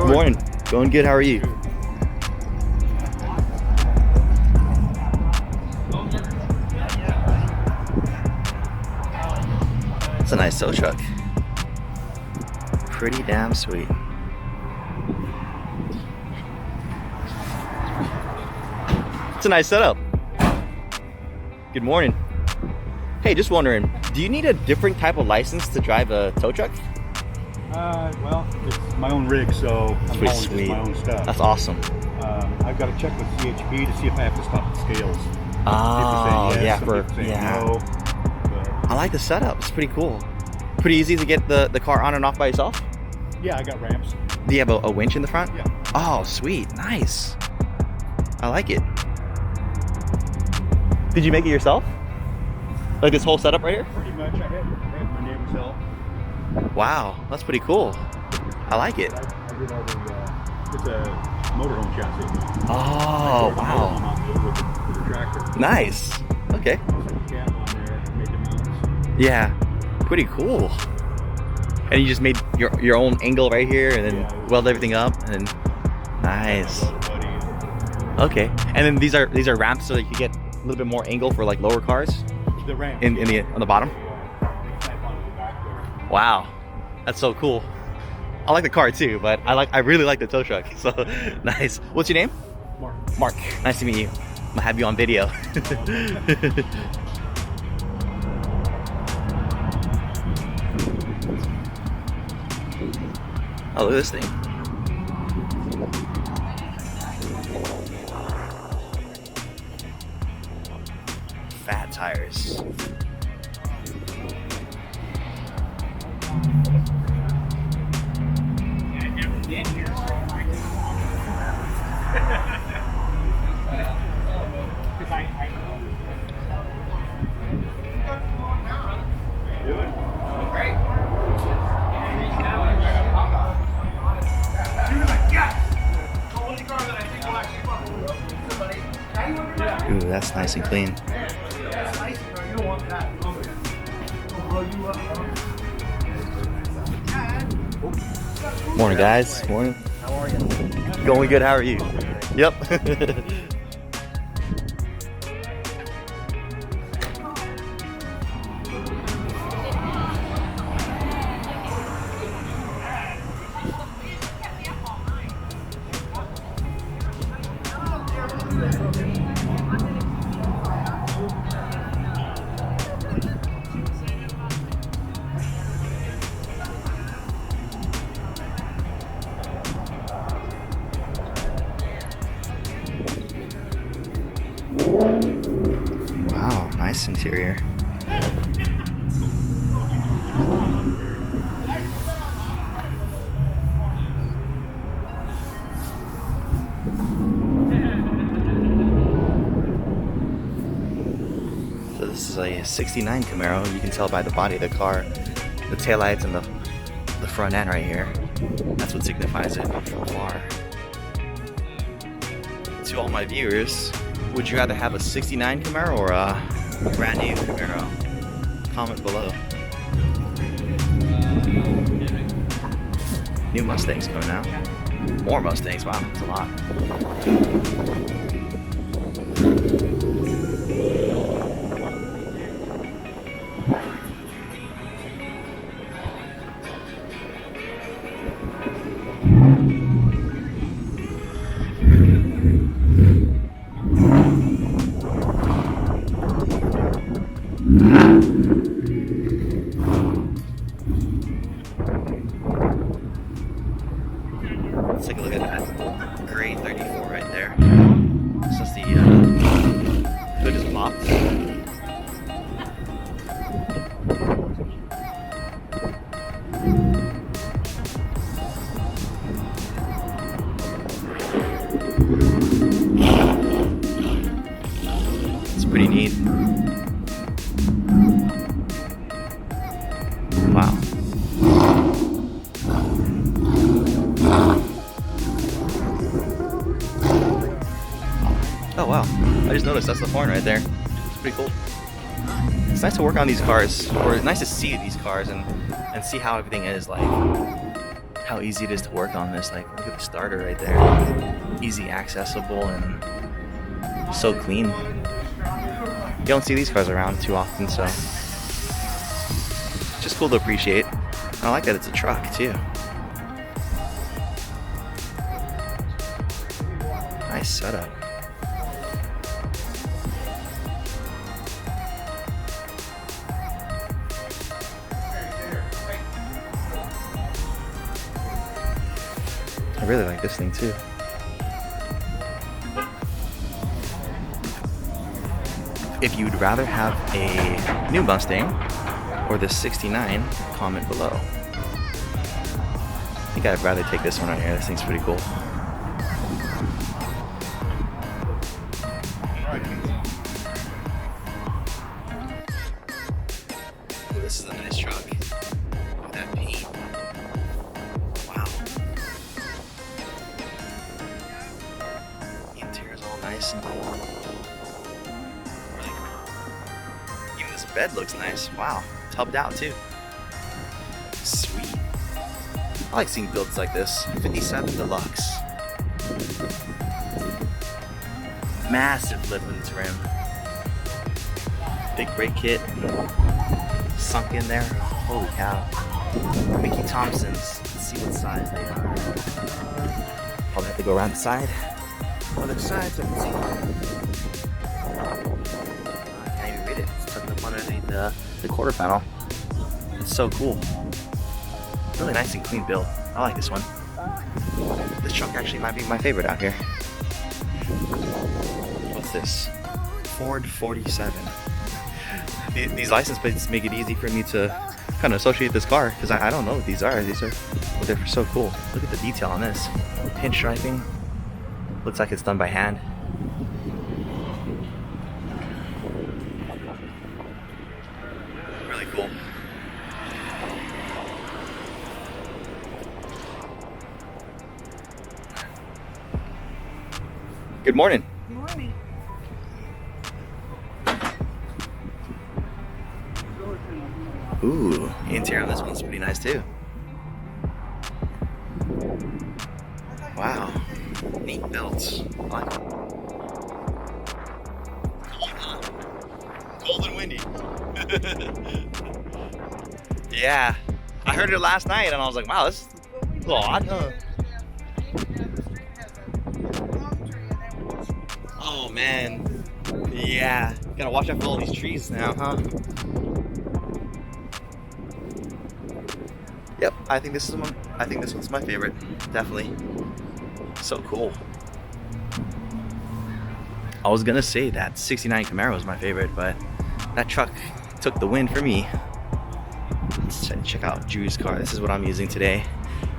going? Morning. Going good. How are you? It's a nice tow truck. Pretty damn sweet. It's a nice setup. Good morning. Hey, just wondering, do you need a different type of license to drive a tow truck? Well, it's my own rig, so I'm hauling just my own stuff. That's awesome. I've got to check with CHP to see if I have to stop at scales. Oh, yes, yeah, no, I like the setup. It's pretty cool. Pretty easy to get the car on and off by yourself? yeah, I got ramps. Do you have a winch in the front? Yeah. Oh, sweet. Nice. I like it. Did you make it yourself? Like this whole setup right here? Pretty much. I had my neighbor's help. Wow, that's pretty cool. I like it. I did all the, it's a motorhome chassis. Oh, wow. With the tractor. Nice. Okay. Set the cab on there, made the mounts. Yeah, pretty cool. And you just made your own angle right here and then weld everything up and nice. Okay. And then these are ramps so that you get a little bit more angle for like lower cars? The ramp. On the bottom? Wow. That's so cool. I like the car too, but I really like the tow truck. So nice. What's your name? Mark. Mark. Nice to meet you. I'm gonna have you on video. Oh, look at this thing. Fat tires. Ooh, that's nice and clean. Morning, guys. Morning. How are you? Going good. How are you? Yep. Wow, nice interior. So this is a 69 Camaro. You can tell by the body of the car, the taillights and the front end right here. That's what signifies it from afar. To all my viewers, would you rather have a 69 Camaro or a brand new Camaro? Comment below. New Mustangs coming out. More Mustangs, wow, that's a lot. Let's take a look at that gray 34 right there. This is the hood is popped. It's pretty neat. Wow. Oh wow, I just noticed that's the horn right there. It's pretty cool. It's nice to work on these cars, or it's nice to see these cars and see how everything is, like how easy it is to work on this. Like, look at the starter right there. Easy accessible and so clean. You don't see these cars around too often, so it's just cool to appreciate. I like that it's a truck too. Nice setup. I really like this thing too. If you'd rather have a new Mustang or the 69, comment below. I think I'd rather take this one right here. This thing's pretty cool. Oh, this is a nice truck. Look at that paint. Wow. The interior's all nice and cool. Even this bed looks nice. Wow. Tubbed out too. Sweet. I like seeing builds like this. 57 Deluxe. Massive lip and rim. Big brake kit. Sunk in there. Holy cow. Mickey Thompsons. Let's see what size they are. Probably have to go around the side. Other side so I can see. I can't even read it. It's tucked up underneath the quarter panel. It's so cool. Really nice and clean build. I like this one. This truck actually might be my favorite out here. What's this? Ford 47. These license plates make it easy for me to kind of associate this car because I don't know what these are. But they're so cool. Look at the detail on this. Pinstriping. Looks like it's done by hand. Really cool. Good morning. Good morning. Ooh, the interior on this one's pretty nice too. Wow, neat belts. I like it. Cold, huh? Cold and windy. Yeah, I heard it last night and I was like, wow, this is a little odd, huh? Oh man, yeah, gotta watch out for all these trees now, huh? Yep, I think this one's my favorite, definitely. So cool. I was gonna say that 69 Camaro was my favorite, but that truck took the win for me. Let's check out Drew's car. This is what I'm using today.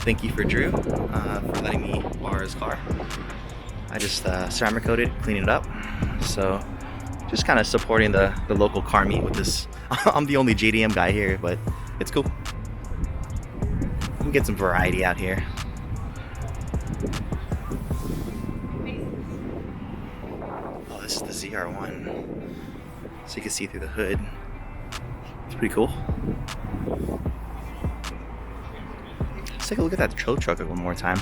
Thank you for Drew for letting me borrow his car. I just ceramic coated, cleaned it up. So just kind of supporting the local car meet with this. I'm the only JDM guy here, but it's cool. We can get some variety out here. Oh, this is the ZR1. So you can see through the hood. It's pretty cool. Let's take a look at that tow truck one more time.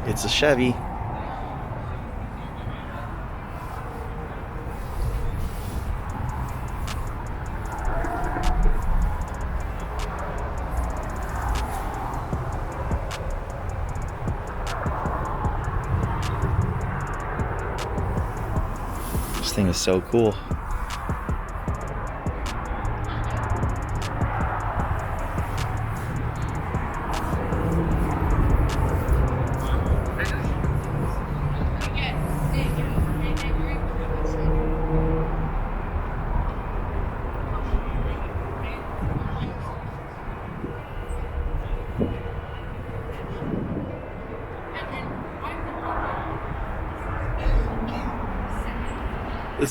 It's a Chevy. This thing is so cool.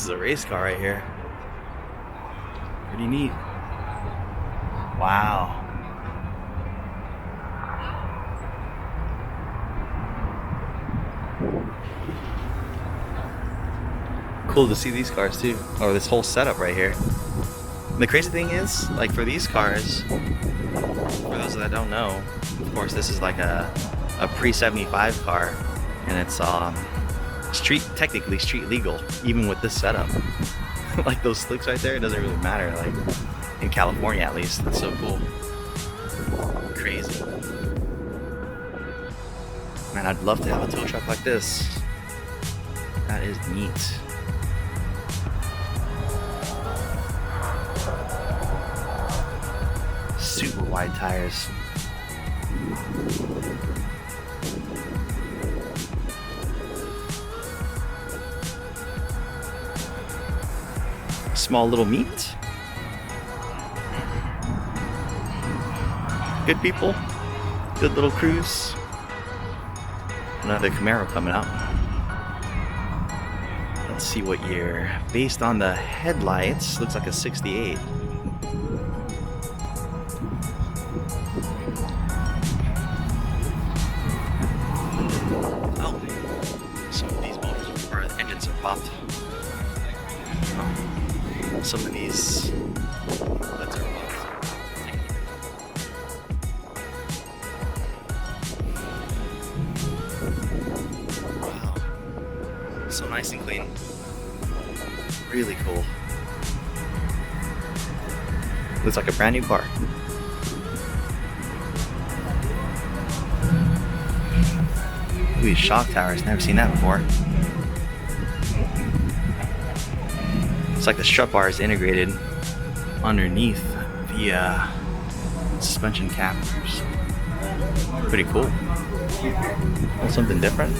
This is a race car right here. Pretty neat. Wow. Cool to see these cars too, or this whole setup right here. And the crazy thing is, like for these cars, for those that don't know, of course this is like a pre-75 car, and it's technically street legal, even with this setup. Like those slicks right there, it doesn't really matter, like in California at least. That's so cool. Crazy. Man, I'd love to have a tow truck like this. That is neat. Super wide tires. Small little meat. Good people. Good little cruise. Another Camaro coming out. Let's see what year. Based on the headlights, looks like a 68. Oh, some of these motors or engines are popped. Some of these lights are popped. Wow. So nice and clean. Really cool. Looks like a brand new car. Look at these shock towers. Never seen that before. It's like the strut bar is integrated underneath the suspension caps. Pretty cool. That's something different.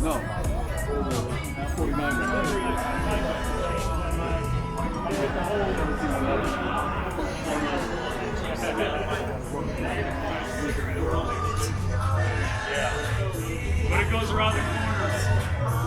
No. 49. But it goes around the corner.